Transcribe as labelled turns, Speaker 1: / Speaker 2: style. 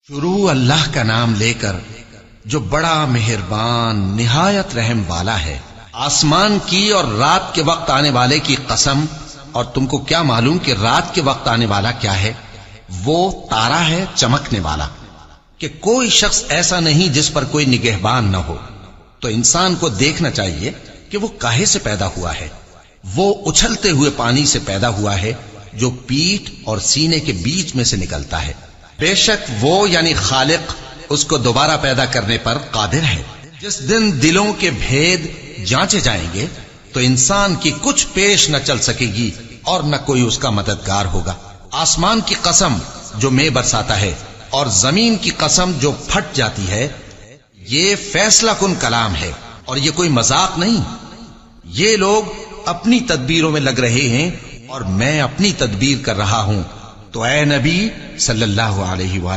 Speaker 1: شروع اللہ کا نام لے کر جو بڑا مہربان نہایت رحم والا ہے۔ آسمان کی اور رات کے وقت آنے والے کی قسم، اور تم کو کیا معلوم کہ رات کے وقت آنے والا کیا ہے؟ وہ تارا ہے چمکنے والا، کہ کوئی شخص ایسا نہیں جس پر کوئی نگہبان نہ ہو۔ تو انسان کو دیکھنا چاہیے کہ وہ کاہے سے پیدا ہوا ہے۔ وہ اچھلتے ہوئے پانی سے پیدا ہوا ہے جو پیٹھ اور سینے کے بیچ میں سے نکلتا ہے۔ بے شک وہ یعنی خالق اس کو دوبارہ پیدا کرنے پر قادر ہے۔ جس دن دلوں کے بھید جانچے جائیں گے تو انسان کی کچھ پیش نہ چل سکے گی اور نہ کوئی اس کا مددگار ہوگا۔ آسمان کی قسم جو مے برساتا ہے اور زمین کی قسم جو پھٹ جاتی ہے، یہ فیصلہ کن کلام ہے اور یہ کوئی مذاق نہیں۔ یہ لوگ اپنی تدبیروں میں لگ رہے ہیں اور میں اپنی تدبیر کر رہا ہوں۔ تو اے نبی صلی اللہ علیہ وآلہ